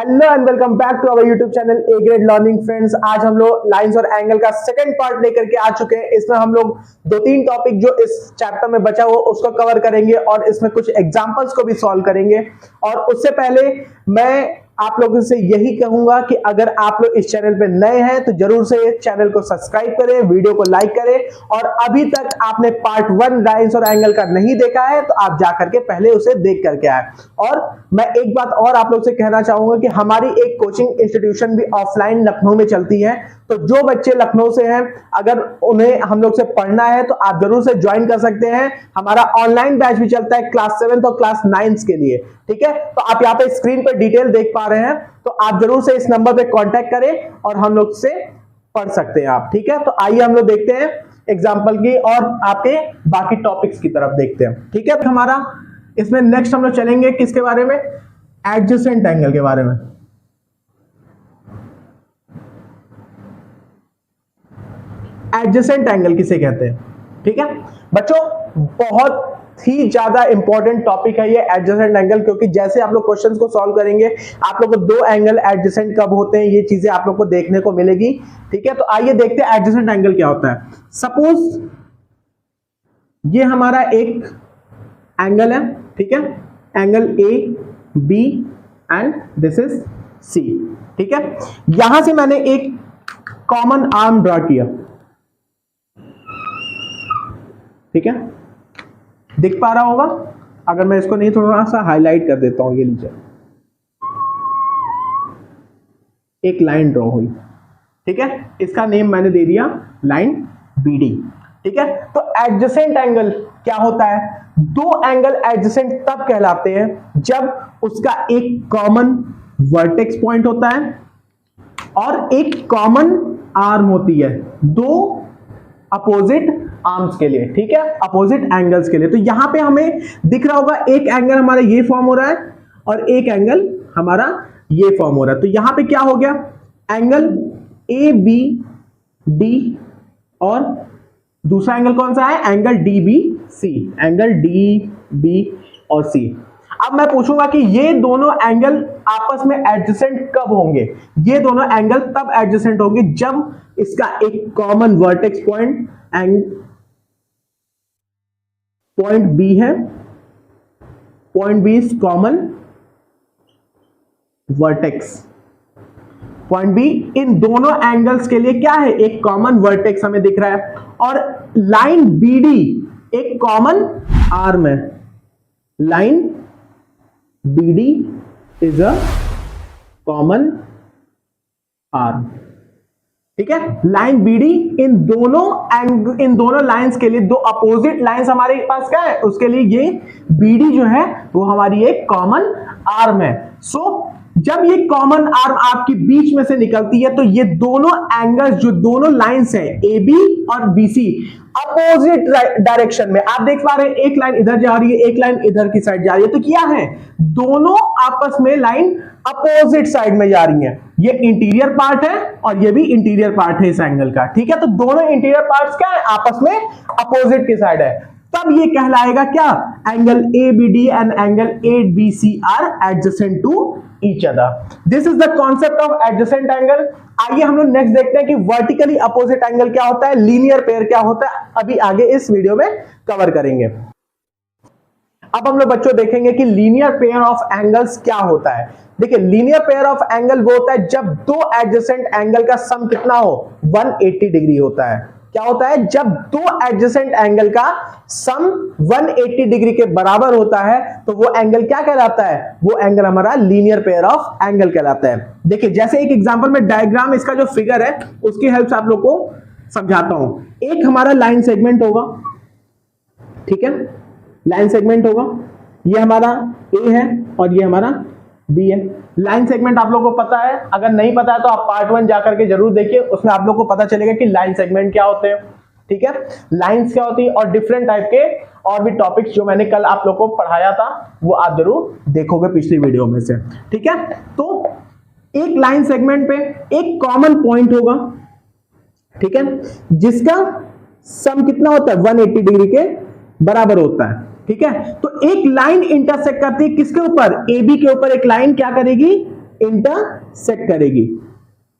Hello and welcome back to our YouTube channel A Grade Learning friends. आज हम लोग lines और angle का सेकंड पार्ट लेकर के आ चुके हैं। इसमें हम लोग दो तीन टॉपिक जो इस चैप्टर में बचा हुआ उसको कवर करेंगे और इसमें कुछ एग्जांपल्स को भी सॉल्व करेंगे। और उससे पहले मैं आप लोगों से यही कहूंगा कि अगर आप लोग इस चैनल पे नए हैं तो जरूर से इस चैनल को सब्सक्राइब करें, वीडियो को लाइक करें और अभी तक आपने पार्ट 1 लाइंस और एंगल का नहीं देखा है तो आप जाकर के पहले उसे देख करके आए। और मैं एक बात और आप लोग से कहना चाहूंगा कि हमारी एक कोचिंग इंस्टीट्यूशन भी ऑफलाइन लखनऊ में चलती है, तो जो बच्चे लखनऊ से हैं अगर उन्हें हम लोग से पढ़ना है तो आप जरूर से ज्वाइन कर सकते हैं। हमारा ऑनलाइन बैच भी चलता है क्लास 7 और क्लास 9 के लिए, ठीक है। तो आप यहाँ पे स्क्रीन पर डिटेल देख पा रहे हैं, तो आप जरूर से इस नंबर पे कांटेक्ट करें और हम लोग से पढ़ सकते हैं आप, ठीक है। तो आइए हम लोग देखते हैं एग्जाम्पल की और आपके बाकी टॉपिक्स की तरफ देखते हैं, ठीक है। हमारा इसमें नेक्स्ट हम लोग चलेंगे किसके बारे में, एडजेसेंट एंगल के बारे में। एडजेसेंट एंगल किसे कहते हैं, ठीक है बच्चों। बहुत ही ज्यादा इंपॉर्टेंट टॉपिक है ये एडजेसेंट एंगल, क्योंकि जैसे आप लोग क्वेश्चंस को सॉल्व करेंगे आप लोग को दो एंगल एडजेसेंट कब होते हैं ये चीजें आप लोग को देखने को मिलेगी, ठीक है। तो आइए देखते हैं एडजेसेंट एंगल क्या होता है। सपोज ये हमारा एक एंगल है, ठीक है, angle A B and this is C, ठीक है। यहां से मैंने एक कॉमन आर्म ड्रॉ किया, ठीक है, दिख पा रहा होगा। अगर मैं इसको नहीं थोड़ा सा हाईलाइट कर देता हूं, ये नीचे एक लाइन ड्रॉ हुई, ठीक है, इसका नेम मैंने दे दिया लाइन बीडी, ठीक है। तो एडजेसेंट एंगल क्या होता है, दो एंगल एडजेसेंट तब कहलाते हैं जब उसका एक कॉमन वर्टेक्स पॉइंट होता है और एक कॉमन आर्म होती है, दो अपोजिट आर्म्स के लिए, ठीक है, अपोजिट एंगल्स के लिए। तो यहां पे हमें दिख रहा होगा एक एंगल हमारा ये फॉर्म हो रहा है और एक एंगल हमारा ये फॉर्म हो रहा है। तो यहां पे क्या हो गया, एंगल ए बी डी और दूसरा एंगल कौन सा है, angle D B C, angle D B और सी। अब मैं पूछूंगा कि ये दोनों एंगल आपस में एडजेसेंट कब होंगे। ये दोनों एंगल तब एडजेसेंट होंगे जब इसका एक common vertex point and point B है, point B is common vertex, point B इन दोनों एंगल्स के लिए क्या है, एक कॉमन वर्टेक्स हमें दिख रहा है और लाइन बीडी एक कॉमन आर्म है, line BD is a common arm, ठीक है। लाइन BD इन दोनों लाइंस के लिए, दो अपोजिट लाइंस हमारे पास क्या है, उसके लिए ये BD जो है वो हमारी एक कॉमन आर्म है। सो जब ये कॉमन आर्म आपकी बीच में से निकलती है तो ये दोनों एंगल्स जो दोनों लाइंस है AB और BC अपोजिट डायरेक्शन में, आप देख पा रहे हैं एक लाइन इधर जा रही है, एक लाइन इधर की साइड जा रही है। तो क्या है, दोनों आपस में लाइन अपोजिट साइड में जा रही है। ये इंटीरियर पार्ट है और ये भी इंटीरियर पार्ट है इस एंगल का, ठीक है। तो दोनों इंटीरियर पार्ट्स क्या है, आपस में अपोजिट की साइड है। तब ये कहलाएगा क्या, angle ABD and angle ABC are adjacent to each other. This is the concept of adjacent angle. आइए हम लोग नेक्स्ट देखते हैं कि वर्टिकली अपोजिट एंगल क्या होता है, लीनियर पेयर क्या होता है, अभी आगे इस वीडियो में कवर करेंगे। अब हम लोग बच्चों देखेंगे कि लीनियर पेयर ऑफ एंगल्स क्या होता है। देखिए लीनियर पेयर ऑफ एंगल वो होता है जब दो एडजेसेंट एंगल का सम कितना हो, 180 डिग्री होता है। क्या होता है, जब दो एडजेसेंट एंगल का सम 180 डिग्री के बराबर होता है तो वो एंगल क्या कहलाता है, वो एंगल हमारा लीनियर पेयर ऑफ एंगल कहलाता है। देखिए जैसे एक एग्जांपल में डायग्राम, इसका जो फिगर है उसकी हेल्प से आप लोग को समझाता हूं। एक हमारा लाइन सेगमेंट होगा, ठीक है, लाइन सेगमेंट होगा, ये हमारा ए है और ये हमारा बी है। लाइन सेगमेंट आप लोगों को पता है, अगर नहीं पता है तो आप पार्ट 1 जाकर के जरूर देखिए, उसमें आप लोगों को पता चलेगा कि लाइन सेगमेंट क्या होते हैं, ठीक है, लाइंस क्या होती है और डिफरेंट टाइप के और भी टॉपिक्स जो मैंने कल आप लोगों को पढ़ाया था वो आप जरूर देखोगे पिछली वीडियो में से, ठीक है। तो एक लाइन सेगमेंट पे एक कॉमन पॉइंट होगा, ठीक है, जिसका सम कितना होता है, 180 डिग्री के बराबर होता है, ठीक है। तो एक लाइन इंटरसेक्ट करती है किसके ऊपर, AB के ऊपर एक लाइन क्या करेगी, इंटरसेक्ट करेगी।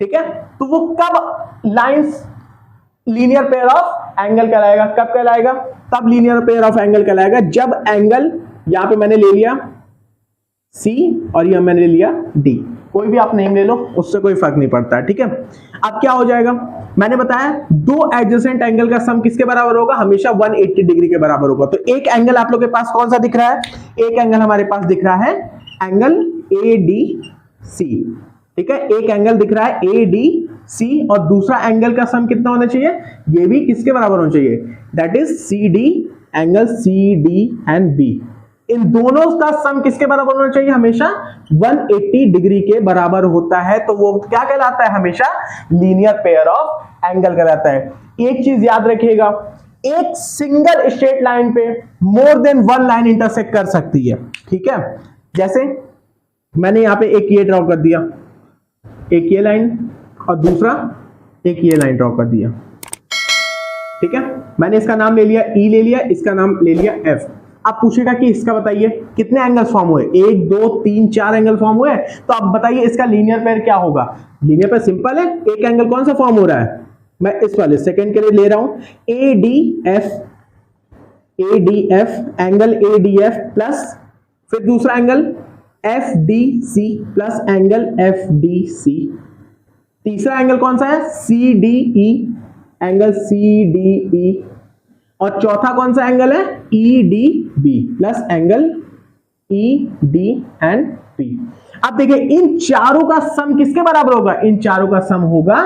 ठीक है, तो वो कब lines linear pair of angle कहलाएगा, कब कहलाएगा, तब लीनियर पेयर ऑफ एंगल कहलाएगा जब एंगल, यहां पे मैंने ले लिया C और यहां मैंने ले लिया D, कोई भी आप नेम ले लो, उससे कोई फर्क नहीं पड़ता है। ठीक है, अब क्या हो जाएगा, मैंने बताया दो एडजेसेंट एंगल का सम किसके बराबर होगा, हमेशा 180 डिग्री के बराबर होगा। तो एक एंगल आप लोग के पास कौन सा दिख रहा है, एक एंगल हमारे पास दिख रहा है एंगल ADC। ठीक है, एक एंगल दिख रहा है ADC और दूसरा एंगल का सम कितना होना चाहिए, ये भी किसके बराबर होना चाहिए, that is CD, angle CD and B। इन दोनों का सम किसके बराबर होना चाहिए, हमेशा 180 डिग्री के बराबर होता है, तो वो क्या कहलाता है, हमेशा लीनियर पेयर ऑफ एंगल कहलाता है। एक चीज याद रखिएगा, एक सिंगल स्ट्रेट लाइन पे more than one line intersect कर सकती है। ठीक है, जैसे मैंने यहां पे एक ये ड्रॉ कर दिया, एक ये लाइन और दूसरा एक ये लाइन ड्रॉ कर दिया। ठीक है, मैंने इसका नाम ले लिया E, ले लिया इसका नाम ले लिया F। अब पूछेगा कि इसका बताइए कितने एंगल्स फॉर्म हुए, 1 2 3 4 एंगल फॉर्म हुए, तो अब बताइए इसका लीनियर पेयर क्या होगा। लीनियर पेयर सिंपल है, एक एंगल कौन सा फॉर्म हो रहा है, मैं इस वाले सेकंड के लिए ले रहा हूं ADF एंगल ADF प्लस फिर दूसरा angle FDC plus angle FDC, तीसरा एंगल कौन सा है CDE, एंगल CDE, और चौथा कौन सा एंगल है EDB plus angle ED and P। अब देखिए इन चारों का सम किसके बराबर होगा, इन चारों का सम होगा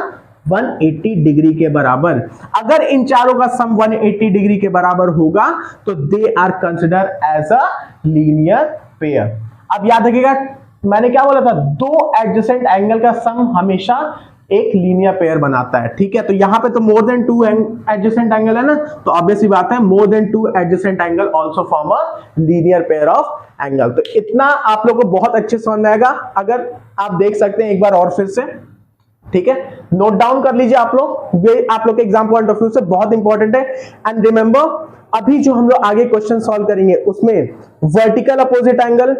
180 डिग्री के बराबर। अगर इन चारों का सम 180 डिग्री के बराबर होगा तो they are consider as a linear pair. अब याद रखिएगा मैंने क्या बोला था, दो एडजेसेंट एंगल का सम हमेशा एक लीनियर पेयर बनाता है। ठीक है, तो यहां पे तो more than two adjacent angle है ना, तो ऑब्वियसली बात है more than two adjacent angle also form a linear pair of angle. तो इतना आप लोगों को बहुत अच्छे समझ में आएगा अगर आप देख सकते हैं एक बार और फिर से। ठीक है, नोट डाउन कर लीजिए आप लोग, ये आप लोग के एग्जाम पॉइंट ऑफ व्यू से बहुत इंपॉर्टेंट है। एंड रिमेंबर अभी जो हम लोग आगे क्वेश्चन सॉल्व करेंगे उसमें vertical opposite angle,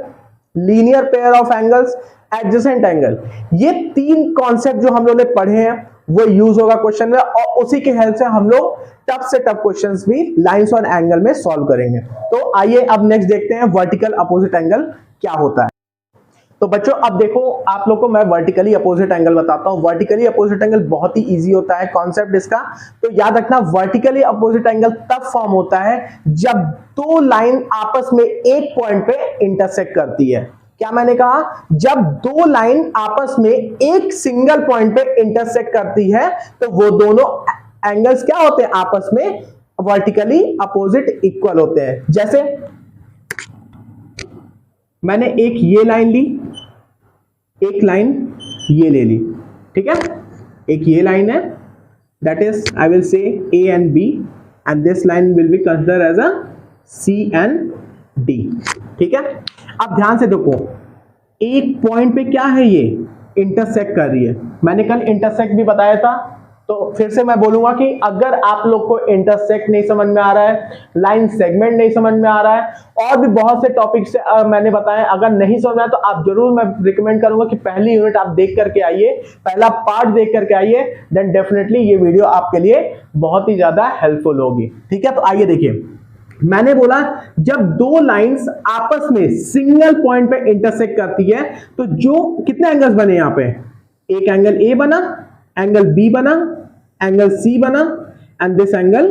linear pair of angles, adjacent angle, ये तीन कॉन्सेप्ट जो हम लोग ने पढ़े हैं वो यूज होगा क्वेश्चन में, और उसी के हेल्प से हम लोग टफ से टफ क्वेश्चंस भी लाइंस और एंगल में सॉल्व करेंगे। तो आइए अब नेक्स्ट देखते हैं वर्टिकल अपोजिट एंगल क्या होता है। तो बच्चों अब देखो आप लोग को मैं वर्टिकली अपोजिट एंगल बताता हूं। वर्टिकली अपोजिट एंगल बहुत ही इजी होता है कॉन्सेप्ट इसका, तो याद रखना वर्टिकली अपोजिट एंगल तब फॉर्म होता है जब दो लाइन आपस में एक पॉइंट पे इंटरसेक्ट करती है। क्या मैंने कहा, जब दो लाइन आपस में एक सिंगल पॉइंट पे इंटरसेक्ट करती है तो वो दोनों एंगल्स क्या होते हैं, आपस में वर्टिकली अपोजिट इक्वल होते हैं। जैसे मैंने एक ये लाइन ली, एक लाइन ये ले ली। ठीक है, एक ये लाइन है, that is I will say A and B and this line will be consider as a C and D। ठीक है, अब ध्यान से देखो एक पॉइंट पे क्या है, ये इंटरसेक्ट कर रही है। मैंने कल इंटरसेक्ट भी बताया था, तो फिर से मैं बोलूंगा कि अगर आप लोग को इंटरसेक्ट नहीं समझ में आ रहा है, लाइन सेगमेंट नहीं समझ में आ रहा है, और भी बहुत से टॉपिक्स मैंने बताया, अगर नहीं समझ में आया तो आप जरूर, मैं रिकमेंड करूंगा कि पहली यूनिट आप देख करके आइए, पहला पार्ट देख करके आइए, देन डेफिनेटली ये वीडियो आपके लिए बहुत ही ज्यादा हेल्पफुल होगी। ठीक है, तो आइए देखिए, मैंने बोला जब दो लाइंस आपस में सिंगल पॉइंट पे इंटरसेक्ट करती है तो जो कितने एंगल्स बने यहां पे, एक एंगल A बना, एंगल B बना, एंगल C बना एंड दिस एंगल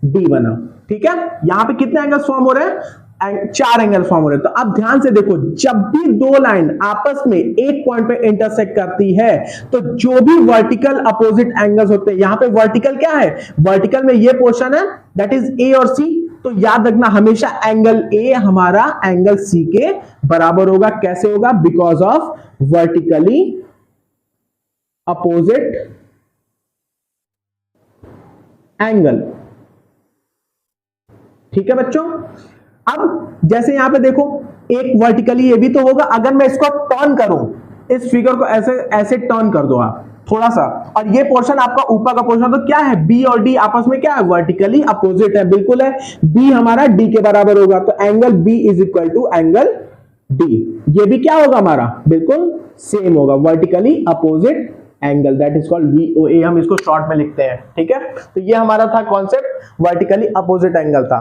D बना। ठीक है, यहां पे कितने एंगल्स फॉर्म हो रहे हैं, 4 एंगल फॉर्म हो रहे हैं। तो अब ध्यान से देखो, जब भी दो लाइन आपस में एक पॉइंट पे इंटरसेक्ट करती है तो जो भी वर्टिकल अपोजिट एंगल्स होते हैं, यहां पे वर्टिकल क्या है, वर्टिकल में ये पोर्शन है दैट इज A और C, तो याद रखना हमेशा एंगल A हमारा एंगल C के बराबर होगा। कैसे होगा, because of vertically opposite angle. ठीक है बच्चों, अब जैसे यहां पे देखो एक वर्टिकली ये भी तो होगा, अगर मैं इसको टर्न करूं, इस फिगर को ऐसे ऐसे टर्न कर दो आप थोड़ा सा, और ये पोर्शन आपका ऊपर का पोर्शन, तो क्या है B और D आपस में क्या है, वर्टिकली अपोजिट है, बिल्कुल है, B हमारा D के बराबर होगा, तो angle B is equal to angle D. ये भी क्या होगा हमारा, बिल्कुल सेम होगा, vertically opposite angle, that is called VOA, हम इसको शॉर्ट में लिखते हैं। ठीक है, तो ये हमारा था कॉन्सेप्ट, वर्टिकली अपोजिट एंगल था।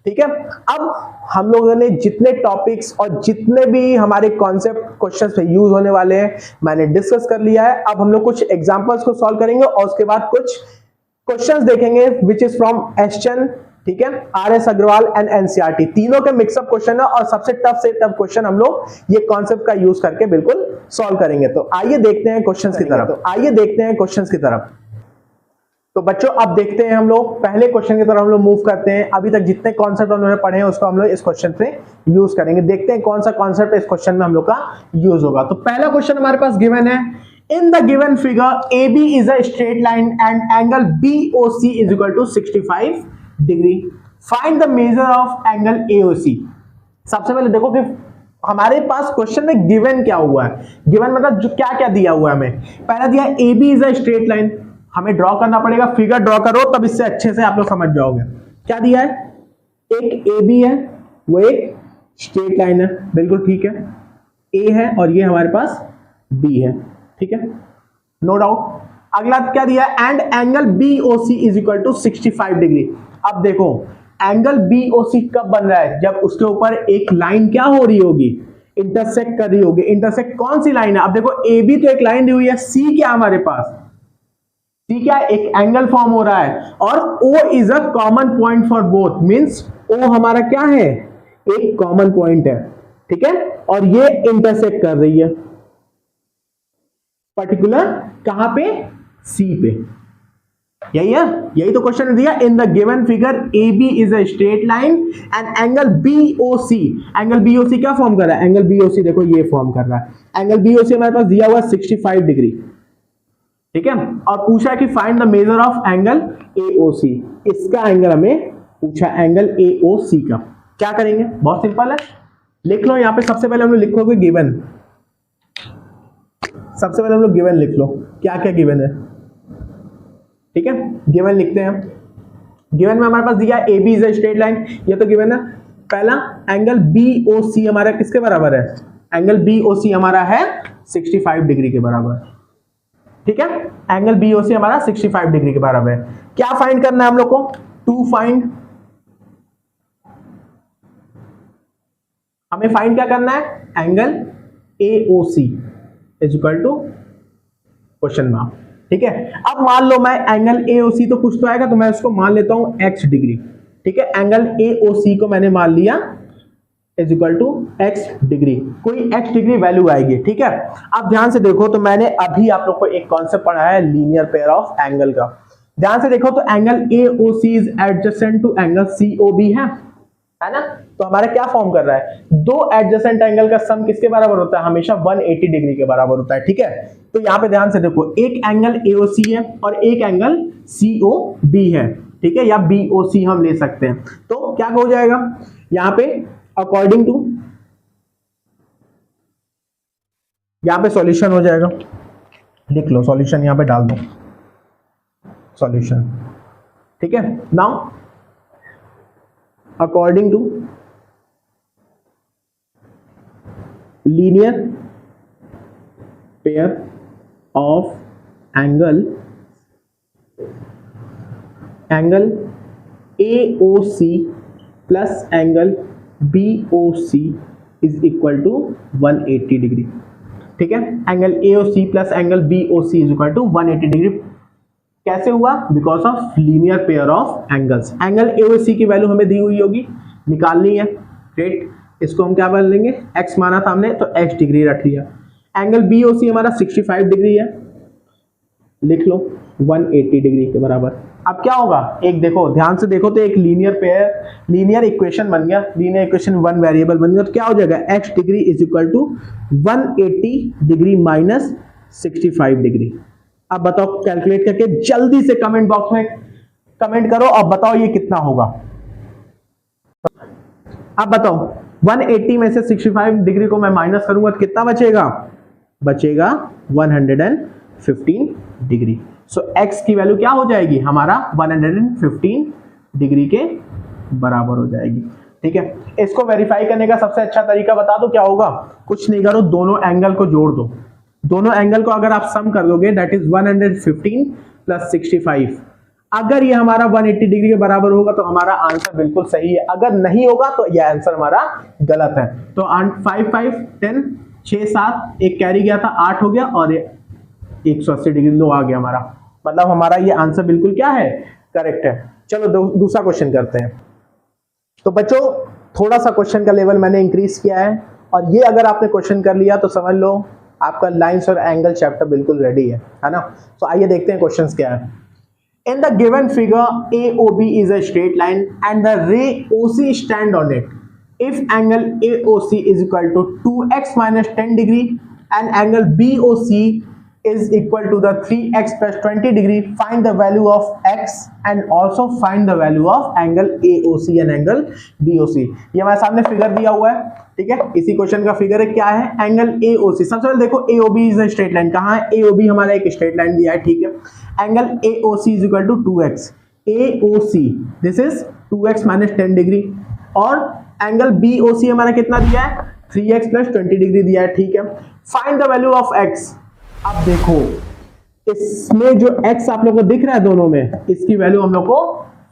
ठीक है, अब हम लोगों ने जितने टॉपिक्स और जितने भी हमारे कॉन्सेप्ट क्वेश्चंस पे यूज होने वाले हैं मैंने डिस्कस कर लिया है। अब हम लोग कुछ एग्जांपल्स को सॉल्व करेंगे और उसके बाद कुछ क्वेश्चंस देखेंगे विच इज फ्रॉम एसचन, ठीक है, आर.एस. अग्रवाल एंड एनसीईआरटी, तीनों के मिक्सअप क्वेश्चन है और सबसे टफ से टफ क्वेश्चन हम लोग ये कॉन्सेप्ट का यूज करके बिल्कुल सॉल्व करेंगे। तो आइए देखते हैं क्वेश्चंस की तरफ। तो बच्चों अब देखते हैं हम लोग पहले क्वेश्चन की तरफ हम लोग मूव करते हैं। अभी तक जितने कॉन्सेप्ट उन्होंने पढ़े हैं उसको हम लोग इस क्वेश्चन पे यूज करेंगे। देखते हैं कौन सा कॉन्सेप्ट इस क्वेश्चन में हम लोग का यूज होगा। तो पहला क्वेश्चन हमारे पास गिवन है, in the given figure AB is a straight line and angle BOC is equal to 65 degree, find the measure of angle AOC। सबसे पहले देखो कि हमारे पास क्वेश्चन में गिवन क्या हुआ है। गिवन मतलब क्या क्या दिया हुआ है हमें। पहला दिया AB is a straight line, हमें ड्रॉ करना पड़ेगा, फिगर ड्रॉ करो तब इससे अच्छे से आप लोग समझ जाओगे। क्या दिया है, एक AB है, वो एक स्ट्रेट लाइन है, बिल्कुल ठीक है, A है और ये हमारे पास B है, ठीक है, नो डाउट। अगला क्या दिया है, and angle BOC is equal to 65 degree. अब देखो एंगल BOC कब बन रहा है, जब उसके ऊपर एक लाइन क्या हो रही होगी, इंटरसेक्ट कर रही होगी। इंटरसेक्ट कौन सी लाइन है, अब देखो AB तो एक लाइन दी हुई है, C क्या हमारे पास, ठीक है, एक एंगल फॉर्म हो रहा है और O is a common point for both, means O हमारा क्या है, एक कॉमन पॉइंट है, ठीक है, और ये इंटरसेक्ट कर रही है पर्टिकुलर कहां पे, C पे। यही है, यही तो क्वेश्चन दिया, इन the given figure AB is a straight line and angle BOC, angle BOC क्या फॉर्म कर रहा है, एंगल BOC देखो ये फॉर्म कर रहा है, एंगल BOC हमारे पास दिया हुआ 65 डिग्री, ठीक है, और पूछा कि find the measure of angle AOC, इसका एंगल हमें पूछा, एंगल AOC का। क्या करेंगे, बहुत सिंपल है, लिख लो यहां पे सबसे पहले हम लोग लिखोगे गिवन, सबसे पहले हम लोग गिवन लिख लो, क्या क्या गिवन है, ठीक है, गिवन लिखते हैं। गिवन में हमारे पास दिया AB is a straight line, ये तो गिवन है। पहला एंगल BOC हमारा किसके बराबर है, एंगल BOC हमारा है 65 डिग्री के बराबर, ठीक है, एंगल BOC हमारा 65 डिग्री के बराबर है। क्या फाइंड करना है हम लोग को, टू फाइंड, हमें फाइंड क्या करना है, angle AOC is equal to question mark, ठीक है। अब मान लो मैं एंगल AOC तो कुछ तो आएगा, तो मैं उसको मान लेता हूं x डिग्री, ठीक है, एंगल AOC को मैंने मान लिया is equal to x degree, कोई x डिग्री वैल्यू आएगी, ठीक है। अब ध्यान से देखो, तो मैंने अभी आप लोग को एक कॉन्सेप्ट पढ़ा है लीनियर पेयर ऑफ एंगल का, ध्यान से देखो, तो angle AOC is adjacent to angle COB है ना, तो हमारा क्या फॉर्म कर रहा है, दो एडजेसेंट एंगल का सम किसके बराबर होता है, हमेशा 180 डिग्री के बराबर होता है, ठीक है। तो यहाँ पे ध्यान से देखो, एक एंगल AOC है और एक एंगल COB है, ठीक है, या BOC हम ले सकते हैं। तो क्या हो जाएगा यहाँ पे, अकॉर्डिंग टू, यहां पे सॉल्यूशन हो जाएगा, लिख लो सॉल्यूशन, यहां पे डाल दो सॉल्यूशन, ठीक है। Now according to linear pair of angle AOC plus angle BOC is equal to 180 degree, ठीक है, angle AOC plus angle BOC is equal to 180 degree. कैसे हुआ, because of linear pair of angles. Angle AOC की value हमें दी हुई होगी, निकालनी है, ग्रेट, इसको हम क्या बोल लेंगे, x माना था हमने तो x डिग्री रख लिया। एंगल BOC हमारा 65 डिग्री है, लिख लो 180 डिग्री के बराबर। अब क्या होगा, एक देखो ध्यान से देखो, तो एक लीनियर पेयर, लीनियर इक्वेशन बन गया, लीनियर इक्वेशन वन वेरिएबल बन गया, तो क्या हो जाएगा, x degree is equal to 180 degree minus 65 degree. अब बताओ कैलकुलेट करके जल्दी से कमेंट बॉक्स में कमेंट करो और बताओ ये कितना होगा। अब बताओ 180 में से 65 डिग्री को मैं माइनस करूंगा तो कितना बचेगा, बचेगा 115 डिग्री। सो x की वैल्यू क्या हो जाएगी, हमारा 115 डिग्री के बराबर हो जाएगी। ठीक है, इसको वेरीफाई करने का सबसे अच्छा तरीका बता दो क्या होगा, कुछ नहीं करो, दोनों एंगल को जोड़ दो। दोनों एंगल को अगर आप सम कर दोगे दैट इज 115 प्लस 65, अगर ये हमारा 180 डिग्री के बराबर होगा तो हमारा आंसर बिल्कुल सही है, अगर नहीं होगा तो यह आंसर हमारा गलत है। तो 5 5 10 6 7 एक कैरी गया था 8 हो गया और 180 डिग्री 9 आ गया हमारा, मतलब हमारा ये आंसर बिल्कुल क्या है, करेक्ट है। चलो दूसरा क्वेश्चन करते हैं। तो बच्चों थोड़ा सा क्वेश्चन का लेवल मैंने इंक्रीज किया है, और ये अगर आपने क्वेश्चन कर लिया तो समझ लो आपका लाइंस और एंगल चैप्टर बिल्कुल रेडी है ना। तो आइए देखते हैं क्वेश्चंस क्या है। In the given figure, AOB is a straight line and the ray OC stand on it. If angle AOC is equal to 2x minus 10 degree and angle BOC is equal to the 3x plus 20 degree, find the value of x and also find the value of angle AOC and angle BOC. ये हमारे सामने figure दिया हुआ है, ठीक है, इसी question का फिगर है, क्या है, एंगल AOC। सबसे पहले देखो AOB is a straight line, कहाँ है, AOB हमारा एक स्ट्रेट लाइन दिया है, ठीक है। Angle AOC is equal to 2x, AOC this is 2x minus 10 degree, और एंगल BOC हमारा कितना दिया है, 3x प्लस 20 डिग्री दिया है, ठीक है। Find the value of x। अब देखो इसमें जो x आप लोगों को दिख रहा है दोनों में, इसकी वैल्यू हम लोग को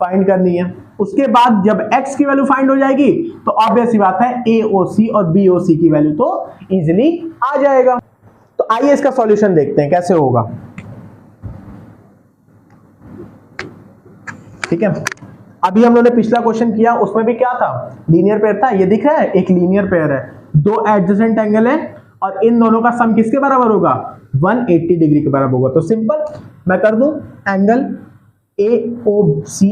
फाइंड करनी है। उसके बाद जब x की वैल्यू फाइंड हो जाएगी तो ऑब्वियस सी बात है AOC और BOC की वैल्यू तो इजीली आ जाएगा। तो आइए इसका सॉल्यूशन देखते हैं कैसे होगा, ठीक है। अभी हम लोगों ने पिछला क्वेश्चन किया, उसमें भी क्या था, लीनियर पेयर था, ये दिख रहा है एक लीनियर पेयर है, दो एडजेसेंट एंगल है और इन दोनों का सम किसके बराबर होगा, 180 डिग्री के बराबर होगा। तो सिंपल मैं कर दूं, angle AOC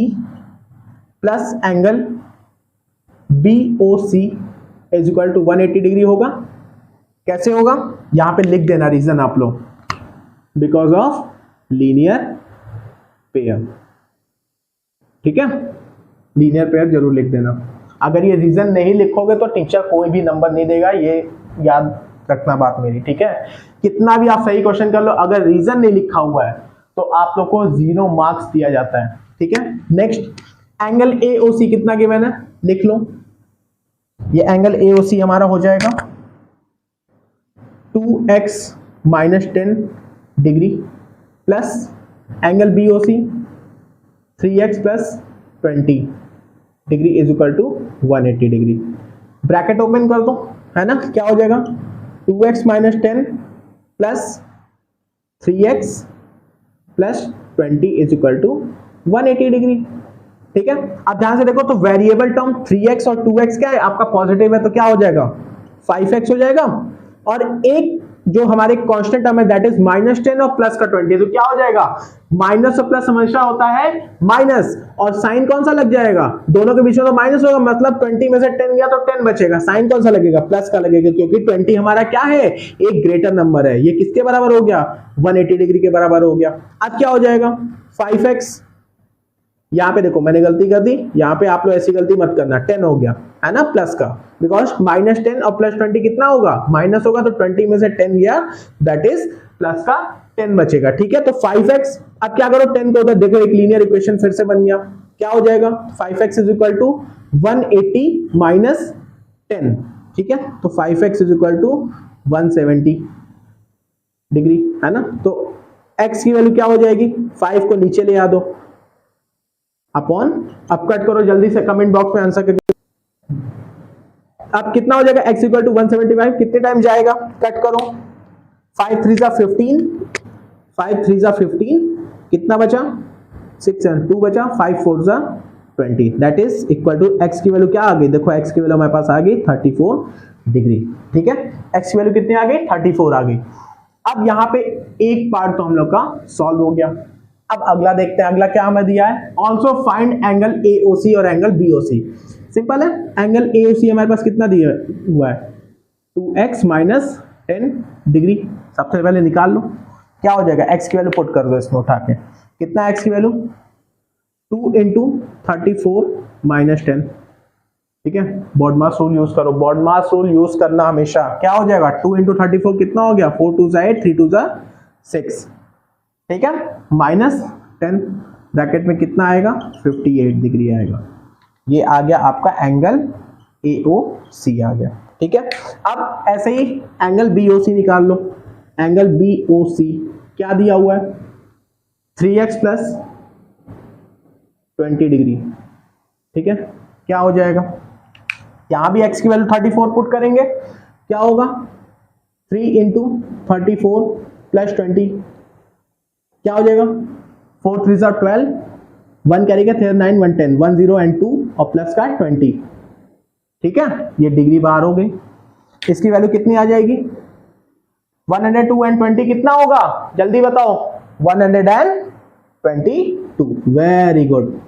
plus angle BOC is equal to 180 degree होगा। कैसे होगा, यहां पे लिख देना रीजन आप लोग, बिकॉज ऑफ लीनियर पेयर, ठीक है, लीनियर पेयर जरूर लिख देना। अगर ये रीजन नहीं लिखोगे तो टीचर कोई भी नंबर नहीं देगा, ये याद रखना बात मेरी, ठीक है। कितना भी आप सही क्वेश्चन कर लो, अगर रीजन नहीं लिखा हुआ है तो आप लोग को 0 मार्क्स दिया जाता है, ठीक है। नेक्स्ट एंगल AOC कितना गिवन है, लिख लो, ये एंगल AOC हमारा हो जाएगा 2x minus 10 degree plus angle BOC 3x plus 20 degree is equal to 180 degree. Bracket open कर दो, है ना, क्या हो जाएगा, 2x minus 10 plus 3x plus 20 is equal to 180 degree, ठीक है। अब ध्यान से देखो, तो वेरिएबल टर्म 3x और 2x क्या है, आपका पॉजिटिव है तो क्या हो जाएगा, 5x हो जाएगा, और एक जो हमारे कांस्टेंट टर्म है दैट इज माइनस 10 और प्लस का 20, तो क्या हो जाएगा, माइनस और प्लस हमेशा होता है माइनस, और साइन कौन सा लग जाएगा, दोनों के बीच में तो माइनस होगा, मतलब 20 में से 10 गया तो 10 बचेगा, साइन कौन सा लगेगा, प्लस का लगेगा, क्योंकि 20 हमारा क्या है, एक ग्रेटर नंबर है, ये किसके बराबर हो गया, 180 डिग्री के बराबर हो गया। अब क्या हो जाएगा, 5x, यहां पे देखो मैंने गलती कर दी, यहां पे आप लोग ऐसी गलती मत करना, 10 हो गया है ना प्लस का, बिकॉज माइनस 10 और प्लस 20 कितना होगा, माइनस होगा, तो 20 में से 10 गया दैट इज प्लस का 10 बचेगा, ठीक है। तो 5x, अब क्या करो 10 को उधर देखो, एक लीनियर इक्वेशन फिर से बन गया, क्या हो जाएगा, 5x is equal to 180 minus 10, ठीक है। तो 5x is equal to 170 degree, है ना। तो x की वैल्यू क्या हो जाएगी, 5 को नीचे ले आ दो अपॉन, अब कट करो जल्दी से कमेंट बॉक्स में आंसर करके, अब कितना हो जाएगा, x इक्वल टू 175, कितने टाइम जाएगा, कट करो, 5 3 जा 15, 5 3 जा 15, कितना बचा, 6 and 2 बचा, 5 4 जा 20, that is equal to x की वैल्यू क्या आ गई, देखो x की वैल्यू हमारे पास आ गई 34 डिग्री, ठीक है। x की वैल्यू कितनी आ गई, 34 आ गई। अब यहाँ पे एक पार्ट तो हम लोग का सॉल्व हो गया। अब अगला देखते हैं, अगला क्या हमें दिया है, ऑल्सो फाइंड एंगल AOC और एंगल BOC। सिंपल है, एंगल AOC हमारे पास कितना दिया हुआ है, 2x माइनस 10 डिग्री, सबसे पहले निकाल लो, क्या हो जाएगा, x की वैल्यू पुट कर दो इसमें उठा के, कितना x की वैल्यू, 2 इंटू 34 माइनस 10, ठीक है। बॉड मास रूल यूज करो, बॉड मास रूल यूज करना हमेशा, क्या हो जाएगा, 2 इंटू 34 कितना हो गया, 4 2 8 3 2 6, ठीक है, माइनस 10 ब्रैकेट में कितना आएगा, 58 डिग्री आएगा। ये आ गया आपका एंगल AOC आ गया। ठीक है, अब ऐसे ही एंगल BOC निकाल लो। एंगल BOC क्या दिया हुआ है, 3x प्लस 20 डिग्री। ठीक है, क्या हो जाएगा, यहां भी x की वैल्यू 34 पुट करेंगे, क्या होगा 3 इंटू 34 प्लस 20, क्या हो जाएगा 4 3 12, 1 कैरी का 9 1 10, 1 0 एंड 2 और प्लस का 20। ठीक है, ये डिग्री बाहर हो गई। इसकी वैल्यू कितनी आ जाएगी, 102 एंड 20 कितना होगा, जल्दी बताओ, 122। Very good,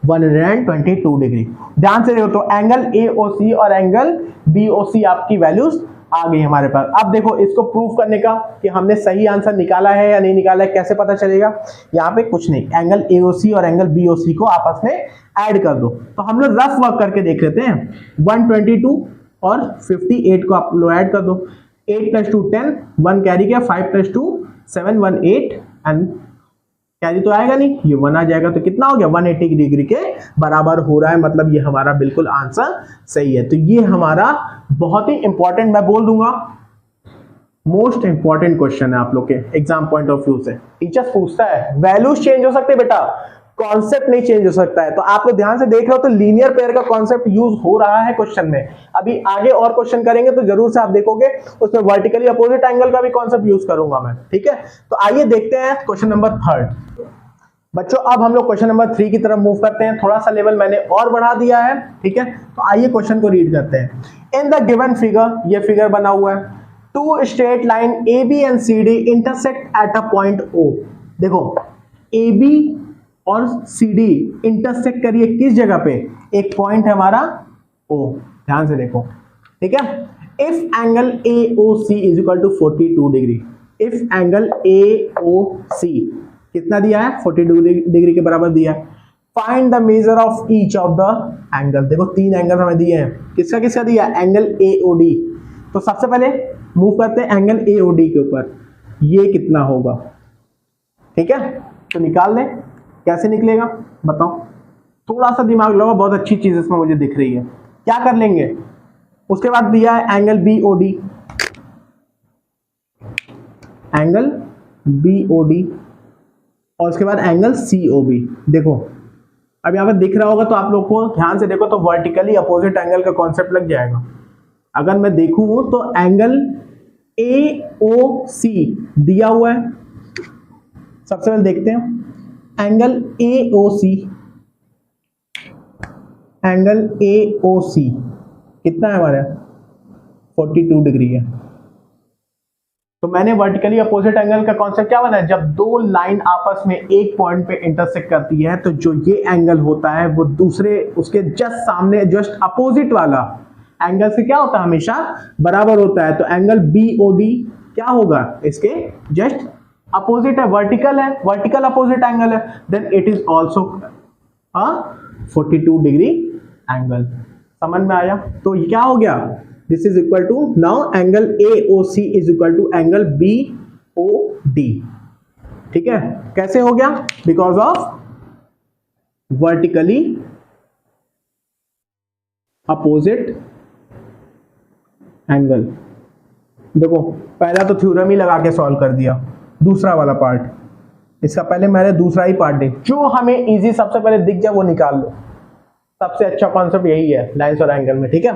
122 degree. ध्यान से देखो तो एंगल AOC और एंगल BOC आपकी वैल्यूज आ गई हमारे पास। अब देखो इसको प्रूफ करने का कि हमने सही आंसर निकाला है या नहीं निकाला है, कैसे पता चलेगा, यहाँ पे कुछ नहीं, एंगल AOC और एंगल BOC को आपस में ऐड कर दो। तो हम लोग रफ वर्क करके देख लेते हैं। 122 और 58 को आप लोग ऐड कर दो, 8 प्लस 2 10, 1 कैरी किया, 5 प्लस 2 7 1 8 एंड कैरी तो आएगा नहीं, ये 1 आ जाएगा, तो कितना हो गया 180 डिग्री के बराबर हो रहा है। मतलब ये हमारा बिल्कुल आंसर सही है। तो ये हमारा बहुत ही इंपॉर्टेंट, मैं बोल दूंगा मोस्ट इंपॉर्टेंट क्वेश्चन है आप लोग के एग्जाम पॉइंट ऑफ व्यू से। टीचर्स पूछता है वैल्यूज चेंज हो सकते हैं बेटा, कॉन्सेप्ट नहीं चेंज हो सकता है। तो आप लोग ध्यान से देख रहे हो तो लीनियर पेयर का कॉन्सेप्ट यूज हो रहा है क्वेश्चन में। अभी आगे और क्वेश्चन करेंगे तो जरूर से आप देखोगे उसमें वर्टिकली अपोजिट एंगल का भी कॉन्सेप्ट यूज करूंगा मैं। ठीक है, तो आइए देखते हैं क्वेश्चन नंबर 3। बच्चों अब हम लोग क्वेश्चन नंबर 3 की तरफ मूव करते हैं। थोड़ा सा लेवल मैंने और बढ़ा दिया है। ठीक है, तो आइए क्वेश्चन को रीड करते हैं। इन द गिवन फिगर, ये फिगर बना हुआ है, two straight line AB and CD intersect at a point O। देखो AB और CD इंटरसेक्ट करिए किस जगह पे, एक पॉइंट है हमारा O। ध्यान से देखो, ठीक है। If angle AOC is equal to 42 degree, if angle AOC कितना दिया है 42 डिग्री के बराबर दिया है। Find the measure of each of the angle. देखो 3 एंगल हमें दिए हैं, किसका किसका दिया है, एंगल AOD। तो सबसे पहले मूव करते हैं एंगल AOD के ऊपर, ये कितना होगा। ठीक है, तो निकाल लें, कैसे निकलेगा बताओ, थोड़ा सा दिमाग लगाओ, बहुत अच्छी चीज इसमें मुझे दिख रही है। क्या कर लेंगे, उसके बाद दिया है एंगल BOD, एंगल BOD और उसके बाद एंगल COB। देखो अब यहां पर दिख रहा होगा तो आप लोग को ध्यान से देखो तो वर्टिकली अपोजिट एंगल का कॉन्सेप्ट लग जाएगा। अगर मैं देखूं तो एंगल AOC दिया हुआ है, सबसे पहले देखते हैं एंगल AOC, एंगल AOC कितना है हमारा 42 डिग्री है। तो मैंने वर्टिकली अपोजिट एंगल का कॉन्सेप्ट क्या बनाया, जब दो लाइन आपस में एक पॉइंट पे इंटरसेक्ट करती है तो जो ये एंगल होता है वो दूसरे उसके जस्ट सामने जस्ट अपोजिट वाला एंगल से क्या होता है, हमेशा बराबर होता है। तो एंगल BOD क्या होगा, इसके जस्ट अपोजिट है, वर्टिकल है, वर्टिकल अपोजिट एंगल है, then it is also 42 degree angle. समझ में आया, तो ये क्या हो गया, this is equal to now angle AOC is equal to angle BOD। ठीक है, कैसे हो गया, because of vertically opposite angle. देखो पहला तो थ्योरम ही लगा के सॉल्व कर दिया, दूसरा वाला पार्ट, इसका पहले मैंने दूसरा ही पार्ट दे, जो हमें इजी सबसे पहले दिख जाए वो निकाल लो। सबसे अच्छा कॉन्सेप्ट यही है लाइंस और एंगल में। ठीक है,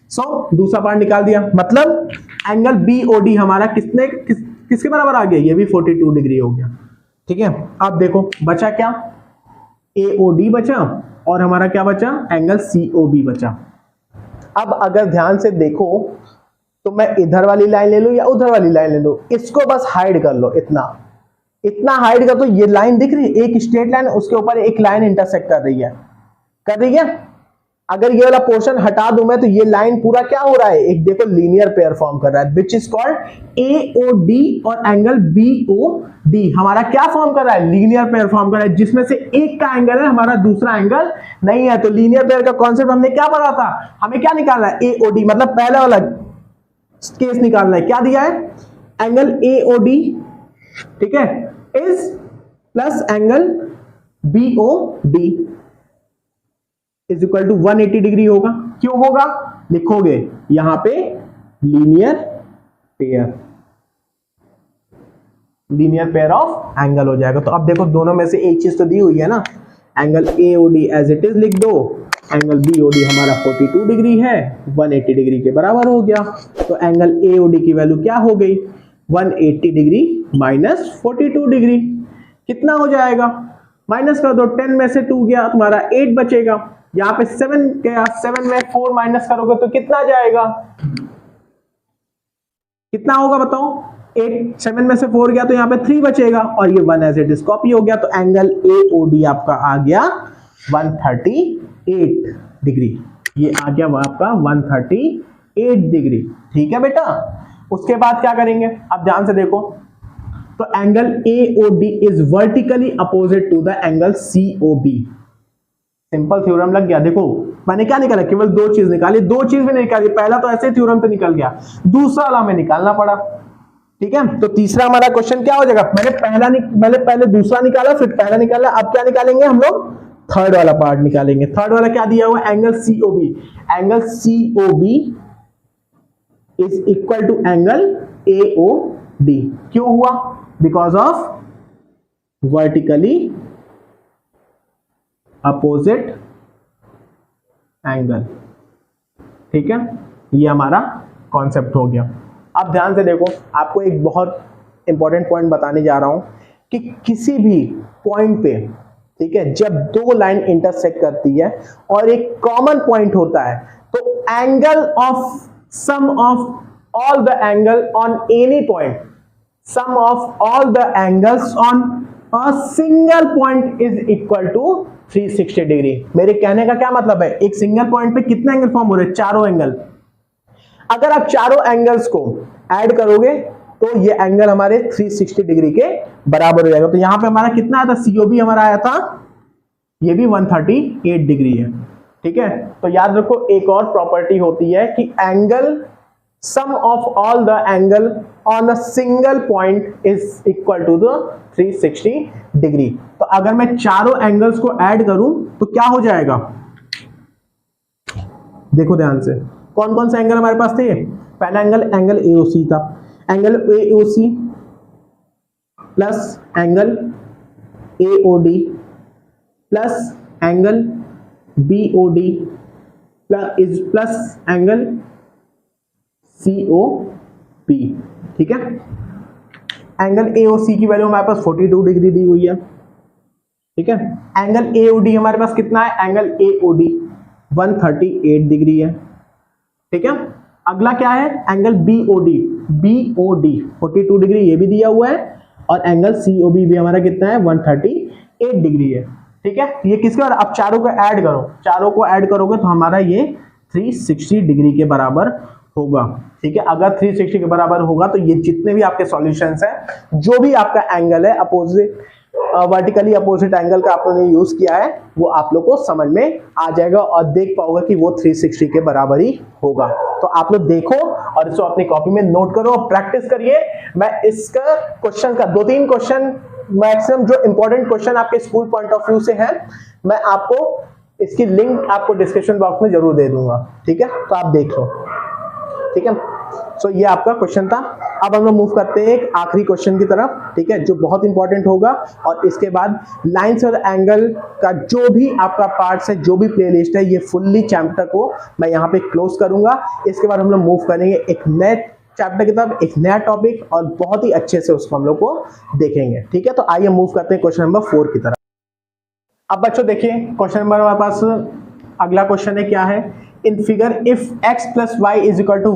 सो दूसरा पार्ट निकाल दिया, मतलब एंगल BOD हमारा किसके बराबर आ गया, ये भी 42 डिग्री हो गया। ठीक है, अब देखो बचा क्या, AOD बचा और हमारा क्या बचा, एंगल COB बचा। अब अगर ध्यान से देखो तो मैं इधर वाली लाइन ले लूं या उधर वाली लाइन ले लूं, इसको बस हाइड कर लो, इतना हाइड कर दो, ये लाइन दिख रही है, एक स्ट्रेट लाइन, उसके ऊपर एक लाइन इंटरसेक्ट कर रही है। अगर ये वाला पोर्शन हटा दूं मैं तो ये लाइन पूरा क्या हो रहा है, एक देखो लीनियर पेयर फॉर्म कर रहा है, विच इज कॉल्ड AOD और एंगल BOD हमारा क्या फॉर्म कर रहा है, लीनियर पेयर फॉर्म कर रहा है, जिसमें से एक का एंगल है हमारा, दूसरा एंगल नहीं है। तो लीनियर पेयर का कॉन्सेप्ट हमने क्या पढ़ा था, हमें क्या निकालना है, AOD, मतलब पहला वाला केस निकालना है, क्या दिया है, एंगल AOD, ठीक है, is plus angle BOD is equal to 180 degree होगा। क्यों होगा, लिखोगे यहां पे linear pair, linear pair of angle हो जाएगा। तो अब देखो दोनों में से एक चीज तो दी हुई है ना, angle AOD as it is लिख दो, एंगल BOD हमारा 42 डिग्री है, 180 डिग्री के बराबर हो गया। तो एंगल AOD की वैल्यू क्या हो गई, 180 डिग्री माइनस 42 डिग्री, कितना हो जाएगा, माइनस कर दो, 10 में से 2 गया तुम्हारा 8 बचेगा, यहाँ पे 7 गया, 7 में 4 माइनस करोगे तो कितना जाएगा, कितना होगा बताओ, 8, 7 में से 4 गया तो यहाँ पे 3 बचेगा, और ये 1 एज इट इज कॉपी हो गया। तो एंगल AOD आपका आ गया 138 डिग्री, ये आ गया आपका 138 डिग्री। ठीक है बेटा, उसके बाद क्या करेंगे, अब ध्यान से देखो, तो angle AOD is vertically opposite to the angle COB। Simple theorem लग गया। देखो मैंने क्या निकाला, केवल 2 चीज निकाली, 2 चीज भी निकाली, पहला तो ऐसे थ्योरम पे निकल गया, दूसरा वाला हमें निकालना पड़ा। ठीक है, तो तीसरा हमारा क्वेश्चन क्या हो जाएगा, मैंने पहले दूसरा निकाला, फिर पहला निकाला, अब क्या निकालेंगे हम लोग, थर्ड वाला पार्ट निकालेंगे। थर्ड वाला क्या दिया हुआ, angle COB, angle COB is equal to angle AOD। क्यों हुआ, because of vertically opposite angle. ठीक है, ये हमारा कॉन्सेप्ट हो गया। अब ध्यान से देखो, आपको एक बहुत इंपॉर्टेंट पॉइंट बताने जा रहा हूं कि किसी भी पॉइंट पे, ठीक है, जब 2 लाइन इंटरसेक्ट करती है और एक कॉमन पॉइंट होता है, तो angle of sum of all the angle on any point, sum of all the angles on a single point is equal to 360 degree. मेरे कहने का क्या मतलब है, एक सिंगल पॉइंट पे कितने एंगल फॉर्म हो रहे हैं, चारों एंगल। अगर आप चारों एंगल्स को ऐड करोगे तो ये एंगल हमारे 360 डिग्री के बराबर हो जाएगा। तो यहां पे हमारा कितना आया था, COB हमारा आया था, ये भी 138 डिग्री है। ठीक है, तो याद रखो एक और प्रॉपर्टी होती है कि angle sum of all the angle on a single point is equal to the 360 degree. तो अगर मैं चारों एंगल्स को ऐड करूं तो क्या हो जाएगा, देखो ध्यान से, कौन कौन से एंगल हमारे पास थे, पहला एंगल AOC था, angle AOC plus angle AOD plus angle BOD plus angle COP। ठीक है, एंगल AOC की वैल्यू हमारे पास 42 डिग्री दी हुई है। ठीक है, एंगल AOD हमारे पास कितना है, एंगल AOD 138 डिग्री है। ठीक है, अगला क्या है, एंगल BOD 42 डिग्री, ये भी दिया हुआ है, और एंगल COB भी हमारा कितना है, 138 डिग्री है। ठीक है, ये किसके, और अब चारों को ऐड करो, चारों को ऐड करोगे तो हमारा ये 360 डिग्री के बराबर होगा। ठीक है, अगर 360 के बराबर होगा तो ये जितने भी आपके सॉल्यूशंस हैं, जो भी आपका एंगल है अपोजिट, वर्टिकली अपोजिट एंगल का आपने यूज किया है, वो आप लोग को समझ में आ जाएगा और देख पाओगे कि वो 360 के बराबर ही होगा। तो आप लोग देखो और इसको अपनी कॉपी में नोट करो और प्रैक्टिस करिए। मैं इसका क्वेश्चन का 2-3 क्वेश्चन मैक्सिमम जो इंपॉर्टेंट क्वेश्चन आपके स्कूल पॉइंट ऑफ व्यू से है, मैं आपको इसकी लिंक आपको डिस्क्रिप्शन बॉक्स में जरूर दे दूंगा। ठीक है, तो आप देख लो। ठीक है, सो ये आपका क्वेश्चन था। अब हम लोग मूव करते हैं एक आखिरी क्वेश्चन की तरफ, ठीक है, जो बहुत इंपॉर्टेंट होगा, और इसके बाद लाइंस और एंगल का जो भी आपका पार्ट्स है, जो भी प्लेलिस्ट है, ये फुल्ली चैप्टर को मैं यहाँ पे क्लोज करूंगा। इसके बाद हम लोग मूव करेंगे एक नए चैप्टर की तरफ, एक नया टॉपिक, और बहुत ही अच्छे से उसको हम लोग को देखेंगे। ठीक है, तो आइए मूव करते हैं क्वेश्चन नंबर 4 की तरफ। अब बच्चों देखिए, क्वेश्चन नंबर हमारे पास अगला क्वेश्चन है, क्या है, in figure if x plus y is equal to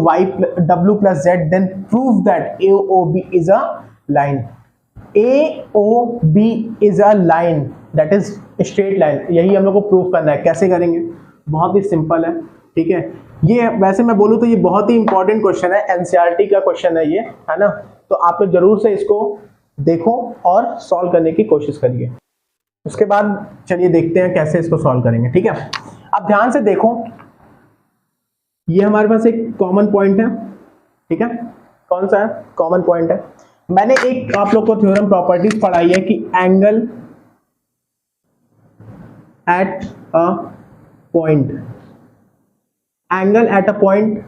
w plus z then prove that AOB is a line. AOB is a line, that is straight line। यही हम लोग को प्रूव करना है। कैसे करेंगे, बहुत ही सिंपल है। ठीक है, ये वैसे मैं बोलूँ तो ये बहुत ही इंपॉर्टेंट क्वेश्चन है, एनसीईआरटी का क्वेश्चन है ये, है ना। तो आप लोग जरूर से इसको देखो और सॉल्व करने की कोशिश करिए। उसके बाद चलिए देखते हैं कैसे इसको सॉल्व करेंगे। ठीक है, अब ध्यान से देखो, ये हमारे पास एक कॉमन पॉइंट है। ठीक है, कौन सा है, कॉमन पॉइंट है। मैंने एक आप लोग को थ्योरम प्रॉपर्टीज पढ़ाई है कि angle at a point angle at a point,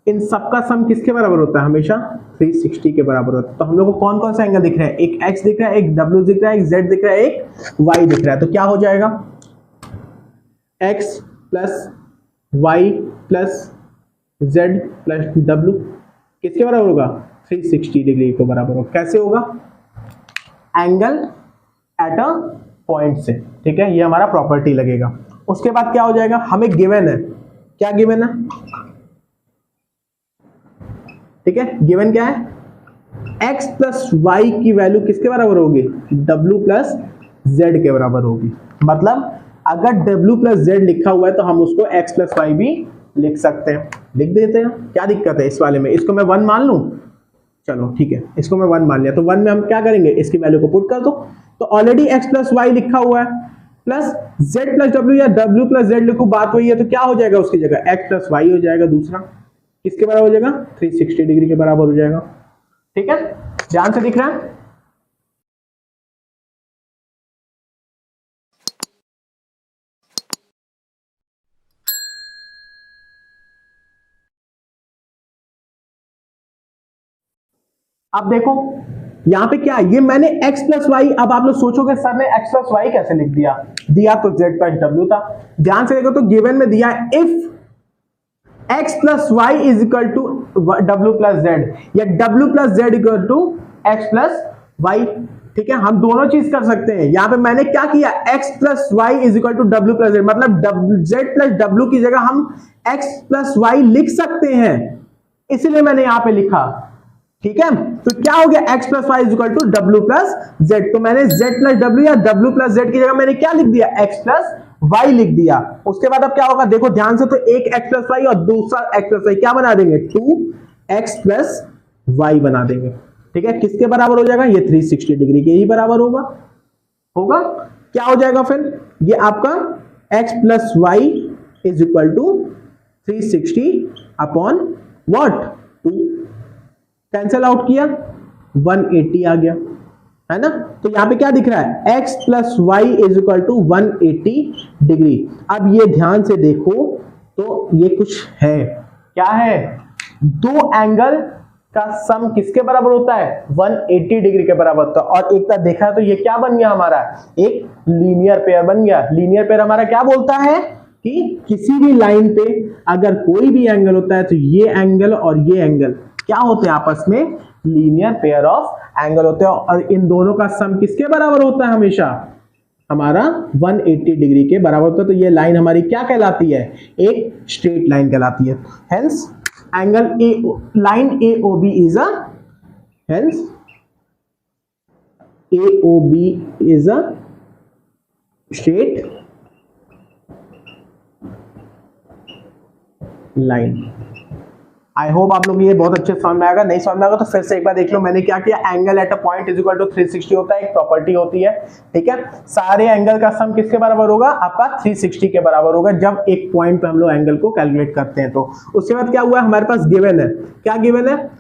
इन सबका सम किसके बराबर होता है? हमेशा 360 के बराबर होता है। तो हम लोग को कौन कौन सा एंगल दिख रहा है? एक x दिख रहा है, एक w दिख रहा है, एक z दिख रहा है, एक y दिख रहा है। तो क्या हो जाएगा? x plus y plus z plus w किसके बराबर होगा? 360 डिग्री के बराबर होगा। कैसे होगा? एंगल एट अ पॉइंट से, ठीक है, ये हमारा प्रॉपर्टी लगेगा। उसके बाद क्या हो जाएगा? हमें गिवन है, क्या गिवन है? ठीक है, गिवन क्या है? x प्लस वाई की वैल्यू किसके बराबर होगी? w प्लस z के बराबर होगी। मतलब अगर w प्लस z लिखा हुआ है तो हम उसको x प्लस वाई भी लिख सकते हैं, लिख देते हैं। क्या दिक्कत है इस वाले में? इसको मैं 1 मान लूं, चलो ठीक है, इसको मैं 1 मान लिया। तो 1 में हम क्या करेंगे? इसकी वैल्यू को पुट कर दो। तो ऑलरेडी x प्लस वाई लिखा हुआ है, प्लस z प्लस w या w प्लस z लिखो, बात वही है। तो क्या हो जाएगा उसकी जगह? x प्लस वाई हो जाएगा। दूसरा किसके बराबर हो जाएगा? 360 डिग्री के बराबर हो जाएगा। ठीक है, ध्यान से दिख रहा है? अब देखो यहां पे क्या है, ये मैंने x प्लस वाई, अब आप लोग सोचोगे सर ने x प्लस वाई कैसे लिख दिया? दिया तो z प्लस w था। ध्यान से देखो तो गिवन में दिया if x plus y is equal to w plus z या w plus z equal to x plus y. ठीक है, हम दोनों चीज कर सकते हैं। यहां पे मैंने क्या किया? x plus y is equal to w plus z, मतलब z प्लस w की जगह हम x प्लस वाई लिख सकते हैं, इसलिए मैंने यहां पे लिखा। ठीक है, तो क्या हो गया? x plus y is equal to w plus z. तो मैंने z प्लस w या w प्लस जेड की जगह मैंने क्या लिख दिया? x प्लस वाई लिख दिया। उसके बाद अब क्या होगा? देखो ध्यान से, तो एक x प्लस वाई और दूसरा x प्लस वाई क्या बना देंगे? 2x प्लस वाई बना देंगे। ठीक है, किसके बराबर हो जाएगा? ये 360 डिग्री के ही बराबर होगा। क्या हो जाएगा फिर? ये आपका x plus y is equal to 360 upon what? 2। Cancel out किया, 180 आ गया, है ना? तो यहां पे क्या दिख रहा है? x plus y is equal to 180 degree. अब ये ध्यान से देखो तो ये कुछ है, क्या है? दो एंगल का सम किसके बराबर होता है? 180 डिग्री के बराबर होता है। और एक तरह देखा है तो ये क्या बन गया हमारा? एक लीनियर पेयर बन गया। लीनियर पेयर हमारा क्या बोलता है कि किसी भी लाइन पे अगर कोई भी एंगल होता है तो ये एंगल और ये एंगल क्या होते हैं? आपस में लीनियर पेयर ऑफ एंगल होते हैं। और इन दोनों का सम किसके बराबर होता है? हमेशा हमारा 180 डिग्री के बराबर होता है। तो ये लाइन हमारी क्या कहलाती है? एक स्ट्रेट लाइन कहलाती है। Hence angle A, line AOB is a, hence AOB is a straight line. I hope आप लोग ये बहुत अच्छे समझ में आएगा। नहीं समझ में आएगा तो फिर से एक बार देख लो। मैंने क्या किया? Angle at a point is equal to 360 होता है, एक प्रॉपर्टी होती है। ठीक है, सारे एंगल का सम किसके बराबर होगा? आपका 360 के बराबर होगा जब एक पॉइंट पे हम लोग एंगल को कैलकुलेट करते हैं। तो उसके बाद क्या हुआ? हमारे पास गिवन है। क्या गिवन है?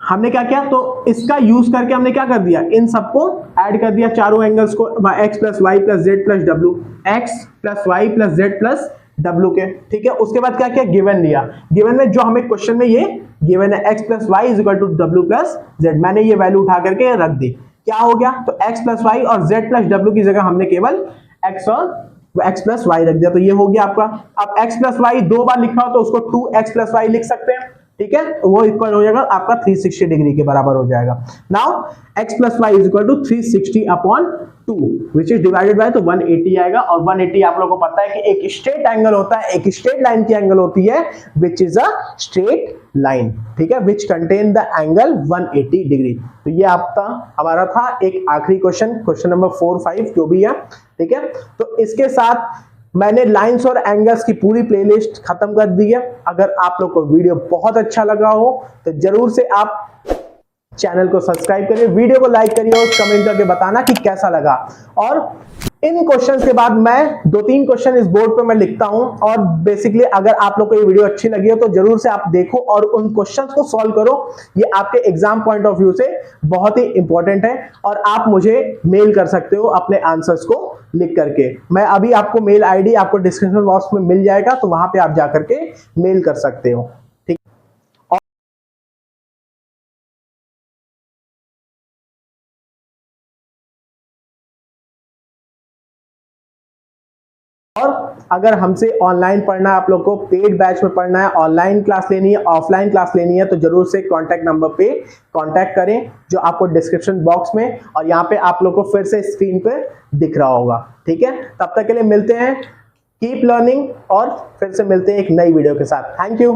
हमने क्या किया? तो इसका यूज करके हमने क्या कर दिया? इन सबको ऐड कर दिया, चारों एंगल्स को, x plus y plus z plus डब्ल्यू, x plus y plus z plus W के। ठीक है, उसके बाद क्या किया? गिवन लिया। गिवन में जो हमें क्वेश्चन में ये गिवन है x plus y is equal to W plus z, मैंने ये वैल्यू उठा करके रख दी। क्या हो गया? तो x प्लस वाई और z प्लस W की जगह हमने केवल x और x प्लस वाई रख दिया। तो ये हो गया आपका। अब x प्लस वाई 2 बार लिखा हो तो उसको 2x प्लस वाई लिख सकते हैं। ठीक है, वो इक्वल हो जाएगा आपका 360 डिग्री के बराबर हो जाएगा। Now x plus y is equal to 360 upon 2 which is divided by, तो 180 आएगा। और 180 आप लोगों को पता है कि एक स्ट्रेट एंगल होता है, एक स्ट्रेट लाइन की एंगल होती है which is a straight line. ठीक है, which contain the angle 180 degree. तो ये आपका हमारा था एक आखिरी क्वेश्चन, क्वेश्चन नंबर 4, 5 जो भी है। ठीक है, तो इसके साथ मैंने लाइंस और एंगल्स की पूरी प्लेलिस्ट खत्म कर दी है। अगर आप लोग को वीडियो बहुत अच्छा लगा हो तो जरूर से आप चैनल को सब्सक्राइब करिए, वीडियो को लाइक करिए और कमेंट करके बताना कि कैसा लगा। और इन क्वेश्चंस के बाद मैं 2-3 क्वेश्चन इस बोर्ड पे मैं लिखता हूं और बेसिकली अगर आप लोग को ये वीडियो अच्छी लगी हो तो जरूर से आप देखो और उन क्वेश्चंस को सॉल्व करो। ये आपके एग्जाम पॉइंट ऑफ व्यू से बहुत ही इंपॉर्टेंट है और आप मुझे मेल कर सकते हो अपने आंसर्स को लिख करके। मैं अभी आपको मेल आईडी आपको डिस्क्रिप्शन बॉक्स में मिल जाएगा, तो वहां पे आप जाकर के मेल कर सकते हो। और अगर हमसे ऑनलाइन पढ़ना है, आप लोग को पेड बैच में पढ़ना है, ऑनलाइन क्लास लेनी है, ऑफलाइन क्लास लेनी है, तो जरूर से कॉन्टैक्ट नंबर पे कॉन्टैक्ट करें जो आपको डिस्क्रिप्शन बॉक्स में और यहाँ पे आप लोग को फिर से स्क्रीन पे दिख रहा होगा। ठीक है, तब तक के लिए मिलते हैं, कीप लर्निंग और फिर से मिलते हैं एक नई वीडियो के साथ। Thank you.